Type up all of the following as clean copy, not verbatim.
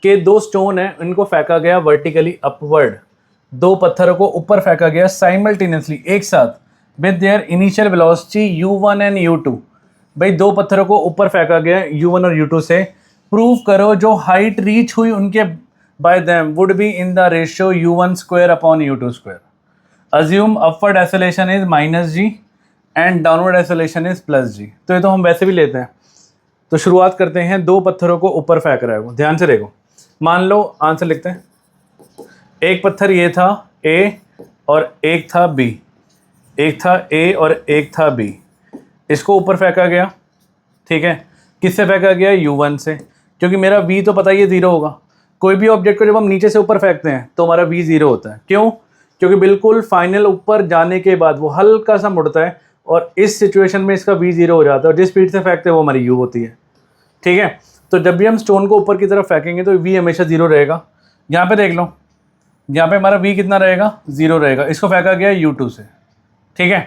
कि दो स्टोन है, इनको फेंका गया वर्टिकली अपवर्ड, दो पत्थरों को ऊपर फेंका गया साइमल्टेनियसली एक साथ with their initial velocity u1 and u2। भाई दो पत्थरों को ऊपर फेंका गया u1 और u2 से, प्रूव करो जो हाइट रीच हुई उनके bye them would be in the ratio u1 square upon u2 square. Assume upward acceleration is -g and downward acceleration is +g। तो ये तो हम वैसे भी लेते हैं। तो शुरुआत करते हैं, दो पत्थरों को ऊपर फेंक रहा है वो, ध्यान से देखो। मान लो आंसर लिखते हैं, एक पत्थर ये था A और एक था B, एक था A और एक था B, इसको ऊपर फेंका गया, ठीक है। किससे फेंका गया? u1 से, क्योंकि मेरा v तो पता ही है 0 होगा। कोई भी ऑब्जेक्ट को जब हम नीचे से ऊपर फेंकते हैं तो हमारा v 0 होता है। क्यों? क्योंकि बिल्कुल फाइनल ऊपर जाने के बाद वो हल्का सा मुड़ता है और इस सिचुएशन में इसका v 0 हो जाता है और जिस स्पीड से फेंकते हैं वो हमारी u होती है, ठीक है। तो जब भी हम स्टोन को ऊपर की तरफ फेंकेंगे तो v हमेशा 0 रहेगा। यहाँ पे देख लो, यहाँ पे हमारा v कितना रहेगा? 0 रहेगा। इसको फेंका गया u2 से, ठीक है।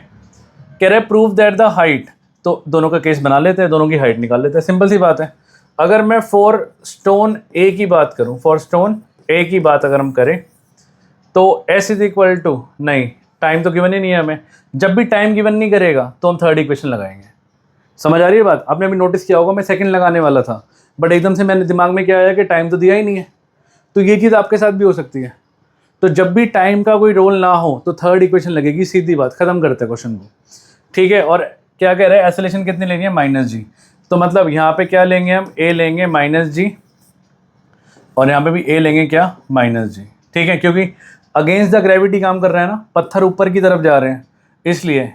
कह रहे प्रूव दैट द हाइट, तो दोनों का केस बना लेते हैं, दोनों की हाइट निकाल लेते हैं, सिंपल सी बात है। अगर मैं फॉर स्टोन ए की बात करूं, फॉर स्टोन ए की बात अगर हम करें तो s इज इक्वल टू, नहीं टाइम तो गिवन ही नहीं है हमें। जब भी टाइम गिवन नहीं करेगा तो हम थर्ड इक्वेशन लगाएंगे। समझ आ रही है बात? आपने अभी नोटिस किया होगा मैं सेकंड लगाने वाला था, बट एकदम से मैंने दिमाग में क्या आया कि टाइम तो दिया ही नहीं है। तो ये चीज़ आपके साथ भी हो सकती है। तो जब भी टाइम का कोई रोल ना हो तो थर्ड इक्वेशन लगेगी, सीधी बात, खत्म करते हैं क्वेश्चन को, ठीक है। और क्या कह रहे हैं? एक्सेलरेशन कितनी लेनी है? -g। तो मतलब यहाँ पे क्या लेंगे हम? a लेंगे -g और यहाँ पे भी a लेंगे क्या? -g, ठीक है। क्योंकि अगेंस्ट द ग्रेविटी काम कर रहा है ना, पत्थर ऊपर की तरफ जा रहे हैं, इसलिए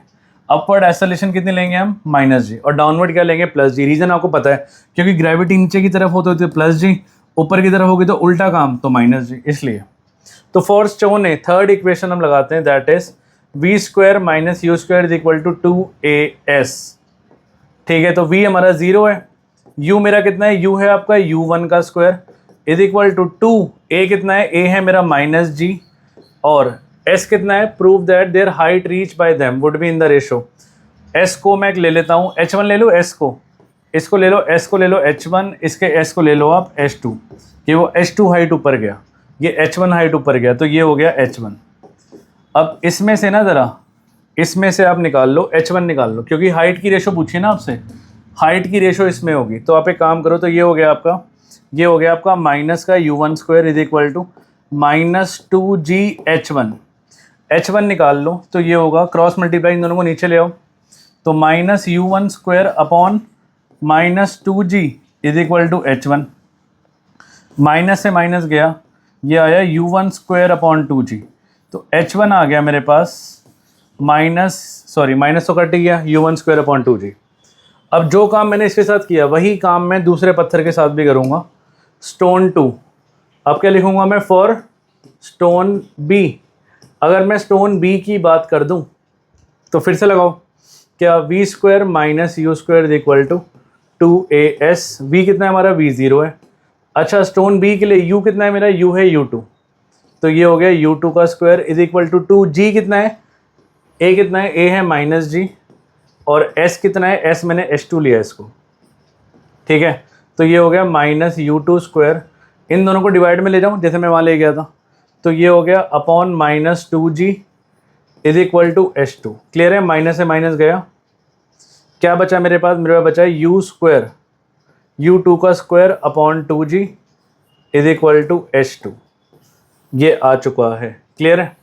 अपवर्ड एक्सेलरेशन कितनी लेंगे हम? -g और डाउनवर्ड क्या लेंगे? +g। रीज़न आपको पता है, क्योंकि ग्रेविटी नीचे की तरफ हो तो +g, ऊपर की तरफ होगी तो उल्टा काम, तो -g, इसलिए। तो for stone A third equation हम लगाते हैं, that is v square minus u square is equal to 2as, ठीक है। तो v हमारा 0 है, u मेरा कितना है? u है आपका u1 का square is equal to 2, a कितना है? a है मेरा -g और s कितना है? Prove that their height reach by them would be in the ratio. s को मैं ले लेता हूँ, h1 ले लो, s को, इसको ले लो, s को ले लो h1, इसके s को ले लो आप h2। ये वो h2 हाइट ऊपर गया, ये h1 हाइट ऊपर गया, तो ये हो गया h1। अब इसमें से ना ज़रा, इसमें से आप निकाल लो h1 निकाल लो, क्योंकि हाइट की रेशो पूछी ना आपसे, हाइट की रेशो इसमें होगी। तो आप एक काम करो, तो ये हो गया आपका, ये हो गया आपका माइनस का u1 square is equal to -2g h1। h1 निकाल लो तो ये होगा, क्रॉस मल्टीप्लाई इन दोनों को नीचे ले आओ, तो -u1 square upon -2g is equal to h1। Minus से माइनस गया, ये आया u1 स्क्वायर अपॉन 2g, तो h1 आ गया मेरे पास माइनस तो कट गया, u1 स्क्वायर अपॉन 2g। अब जो काम मैंने इसके साथ किया वही काम मैं दूसरे पत्थर के साथ भी करूँगा, स्टोन 2। अब क्या लिखूँगा मैं? For stone b। अगर मैं स्टोन b की बात कर दूँ तो फिर से लगाओ, क्या v square minus u square is equal to 2as। v कितना है हमारा? v 0 है। अच्छा, स्टोन b के लिए u कितना है मेरा? u है u2, तो ये हो गया u2 का square is equal to 2g कितना है? a कितना है? a है -g और s कितना है? s मैंने h2 लिया इसको, ठीक है। तो ये हो गया -u2 स्क्वायर, इन दोनों को डिवाइड में ले जाऊँ जैसे मैं वहाँ ले गया था, तो ये हो गया upon -2g is equal to h2। Clear है? माइनस से माइनस गया, क्या बचा मेरे पास? मेरे पास बचा है u स्क्वायर, u2 का square upon 2g is equal to h2। ये आ चुका है, क्लियर है।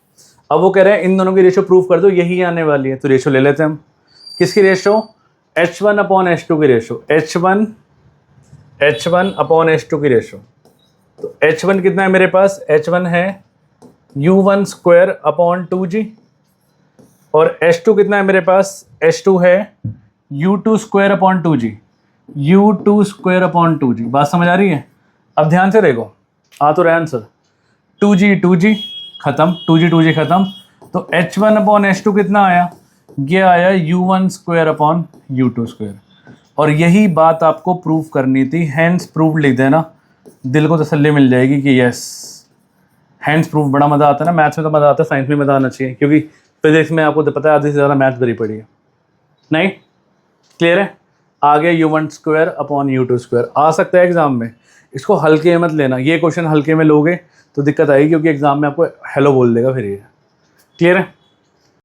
अब वो कह रहे हैं इन दोनों की रेशो प्रूफ कर दो, यही आने वाली है, तो रेशो ले लेते हैं हम। किसकी रेशो? h1 अपॉन h2 की रेशो, h1 अपॉन h2 की रेशो। तो h1 कितना है मेरे पास? h1 है u1 स्क्वायर अपॉन 2g और h2 कितना है मेरे पास? h2 है u2 square upon 2g, u2 square upon 2g। बात समझ आ रही है? अब ध्यान से देखो, आ तो रहा आंसर, 2g खत्म, 2g खत्म, तो h1 अपॉन h2 कितना आया? ये आया u1 square upon u2 square. और यही बात आपको प्रूफ करनी थी, हैंड्स प्रूफ लिख देना, दिल को तसल्ली मिल जाएगी कि यस हैंड्स प्रूफ। बड़ा मज़ा आता है ना, मैथ्स में तो मज़ा आता है, साइंस में मज़ा आना चाहिए, क्योंकि फिजिक्स में आपको तो पता है आधी से ज़्यादा मैथ्स भरी पड़ी है। नहीं? क्लियर है? आ गया u1 square upon u2 square, आ सकता है एग्जाम में। इसको हल्के में मत लेना, ये क्वेश्चन हल्के में लोगे तो दिक्कत आएगी, क्योंकि एग्जाम में आपको हेलो बोल देगा फिर ये। क्लियर है?